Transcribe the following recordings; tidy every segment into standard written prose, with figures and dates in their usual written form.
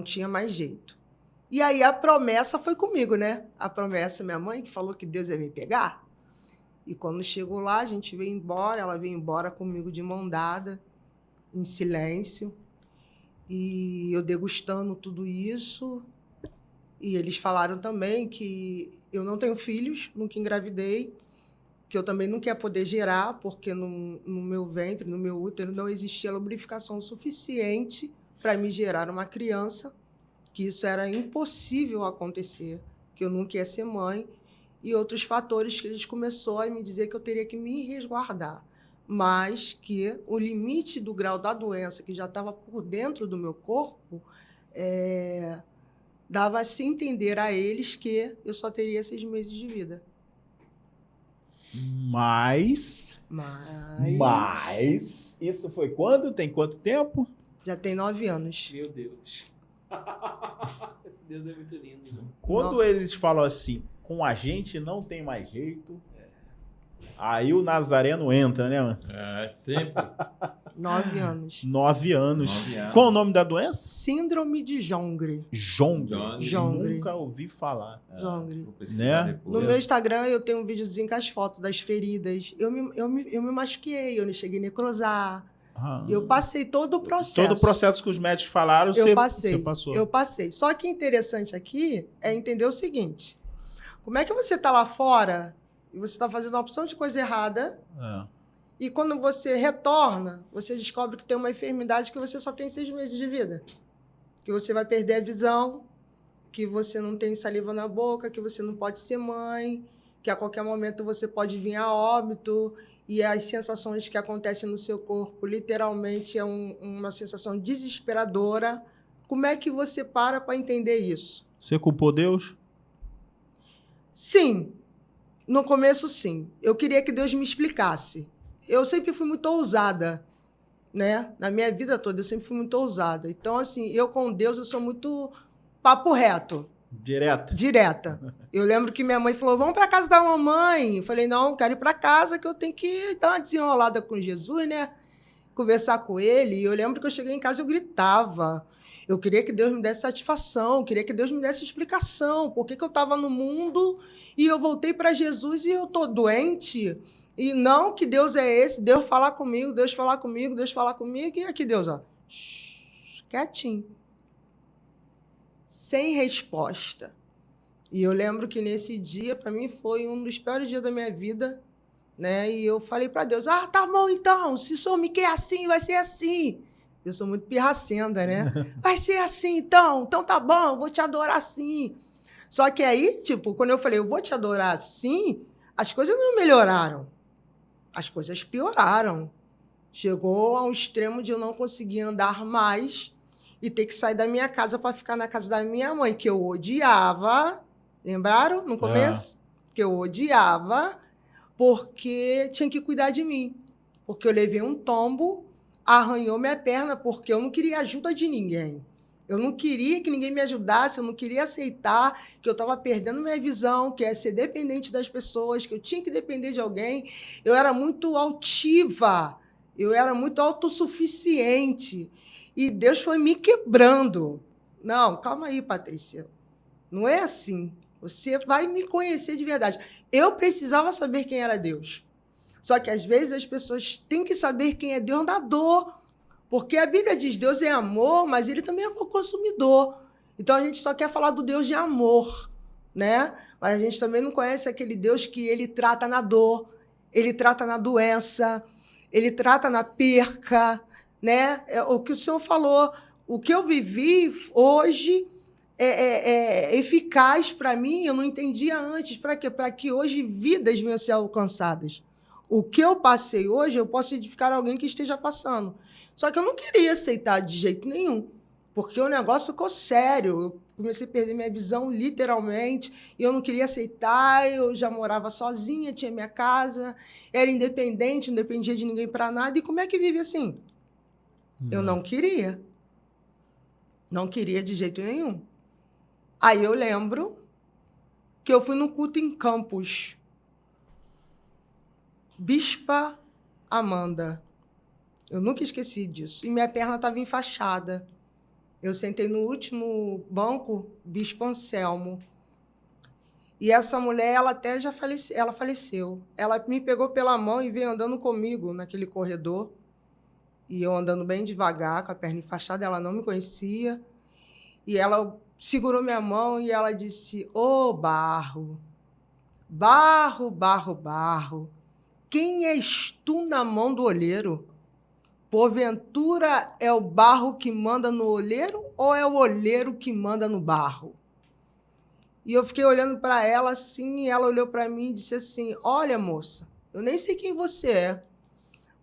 não tinha mais jeito. E aí a promessa foi comigo, né? A promessa, minha mãe, que falou que Deus ia me pegar. E quando chegou lá, a gente veio embora, ela veio embora comigo de mão dada, em silêncio. E eu degustando tudo isso. E eles falaram também que eu não tenho filhos, nunca engravidei, que eu também não ia poder gerar, porque no meu ventre, no meu útero, não existia lubrificação suficiente para me gerar uma criança, que isso era impossível acontecer, que eu nunca ia ser mãe, e outros fatores que eles começaram a me dizer que eu teria que me resguardar, mas que o limite do grau da doença, que já estava por dentro do meu corpo, dava-se a entender a eles que eu só teria 6 meses de vida. Mas isso foi quando? Tem quanto tempo? Já tem 9 anos. Meu Deus. Esse Deus é muito lindo. Irmão. Quando eles falam assim, com a gente não tem mais jeito, aí o Nazareno entra, né, mano? Sempre. 9 anos. 9 anos. 9 anos. Qual o nome da doença? Síndrome de Jongre. Jongre. Nunca ouvi falar. Jongre. Né? No meu Instagram eu tenho um videozinho com as fotos das feridas. Eu me machuquei, eu não cheguei a necrosar. Eu passei todo o processo. Todo o processo que os médicos falaram, você passou. Eu passei. Só que interessante aqui é entender o seguinte. Como é que você está lá fora e você está fazendo uma opção de coisa errada e quando você retorna, você descobre que tem uma enfermidade que você só tem 6 meses de vida. Que você vai perder a visão, que você não tem saliva na boca, que você não pode ser mãe, que a qualquer momento você pode vir a óbito, e as sensações que acontecem no seu corpo, literalmente, é uma sensação desesperadora. Como é que você para entender isso? Você culpou Deus? Sim. No começo, sim. Eu queria que Deus me explicasse. Eu sempre fui muito ousada, né? Na minha vida toda, eu sempre fui muito ousada. Então, assim, eu com Deus, eu sou muito papo reto. Direta. Eu lembro que minha mãe falou, vamos para casa da mamãe. Eu falei, não, quero ir para casa que eu tenho que dar uma desenrolada com Jesus, né? Conversar com ele. E eu lembro que eu cheguei em casa e eu gritava. Eu queria que Deus me desse satisfação, eu queria que Deus me desse explicação. Por que eu estava no mundo e eu voltei para Jesus e eu estou doente? E não que Deus é esse, Deus falar comigo, Deus falar comigo, Deus falar comigo. E aqui Deus, ó, quietinho. Sem resposta. E eu lembro que nesse dia, para mim, foi um dos piores dias da minha vida, né? E eu falei para Deus, tá bom então, se o Senhor me quer assim, vai ser assim. Eu sou muito pirracenta, né? Vai ser assim então tá bom, eu vou te adorar assim. Só que aí, tipo, quando eu falei, eu vou te adorar assim, as coisas não melhoraram. As coisas pioraram. Chegou a um extremo de eu não conseguir andar mais e ter que sair da minha casa para ficar na casa da minha mãe, que eu odiava. Lembraram no começo? Que eu odiava, porque tinha que cuidar de mim. Porque eu levei um tombo, arranhou minha perna, porque eu não queria ajuda de ninguém. Eu não queria que ninguém me ajudasse, eu não queria aceitar que eu estava perdendo minha visão, que é ser dependente das pessoas, que eu tinha que depender de alguém. Eu era muito altiva, eu era muito autossuficiente. E Deus foi me quebrando. Não, calma aí, Patrícia. Não é assim. Você vai me conhecer de verdade. Eu precisava saber quem era Deus. Só que, às vezes, as pessoas têm que saber quem é Deus na dor. Porque a Bíblia diz Deus é amor, mas ele também é consumidor. Então, a gente só quer falar do Deus de amor, né? Mas a gente também não conhece aquele Deus que ele trata na dor, ele trata na doença, ele trata na perca, né? É o que o senhor falou. O que eu vivi hoje é eficaz para mim, eu não entendia antes. Para quê? Para que hoje vidas venham a ser alcançadas. O que eu passei hoje, eu posso edificar alguém que esteja passando. Só que eu não queria aceitar de jeito nenhum, porque o negócio ficou sério. Eu comecei a perder minha visão, literalmente, e eu não queria aceitar. Eu já morava sozinha, tinha minha casa, era independente, não dependia de ninguém para nada. E como é que vive assim? Eu não queria. Não queria de jeito nenhum. Aí eu lembro que eu fui no culto em Campos. Bispa Amanda. Eu nunca esqueci disso. E minha perna estava enfaixada. Eu sentei no último banco, Bispo Anselmo. E essa mulher, ela até já ela faleceu. Ela me pegou pela mão e veio andando comigo naquele corredor. E eu andando bem devagar, com a perna enfaixada, ela não me conhecia. E ela segurou minha mão e ela disse: "Ô, barro, barro, barro, barro, quem és tu na mão do olheiro? Porventura é o barro que manda no olheiro ou é o olheiro que manda no barro?" E eu fiquei olhando para ela assim, e ela olhou para mim e disse assim: "Olha, moça, eu nem sei quem você é,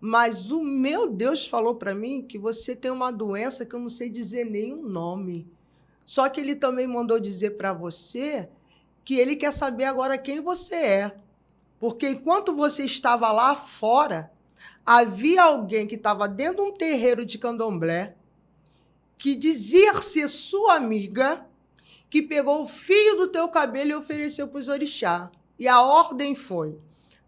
mas o meu Deus falou para mim que você tem uma doença que eu não sei dizer nem o nome. Só que ele também mandou dizer para você que ele quer saber agora quem você é. Porque enquanto você estava lá fora, havia alguém que estava dentro de um terreiro de candomblé que dizia ser sua amiga, que pegou o fio do teu cabelo e ofereceu para os orixá. E a ordem foi: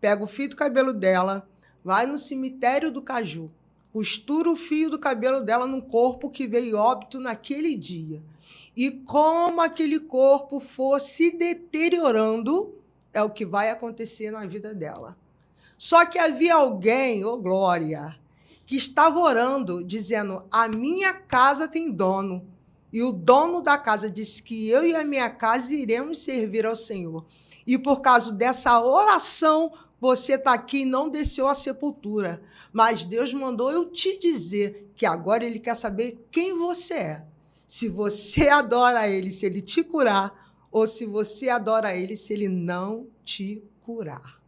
pega o fio do cabelo dela, vai no cemitério do Caju, costura o fio do cabelo dela num corpo que veio óbito naquele dia. E como aquele corpo for se deteriorando, é o que vai acontecer na vida dela." Só que havia alguém, ô Glória, que estava orando, dizendo: "A minha casa tem dono." E o dono da casa disse que eu e a minha casa iremos servir ao Senhor. E por causa dessa oração, você está aqui e não desceu à sepultura. Mas Deus mandou eu te dizer que agora Ele quer saber quem você é. Se você adora Ele, se Ele te curar, ou se você adora Ele, se Ele não te curar.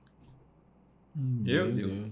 Meu Deus.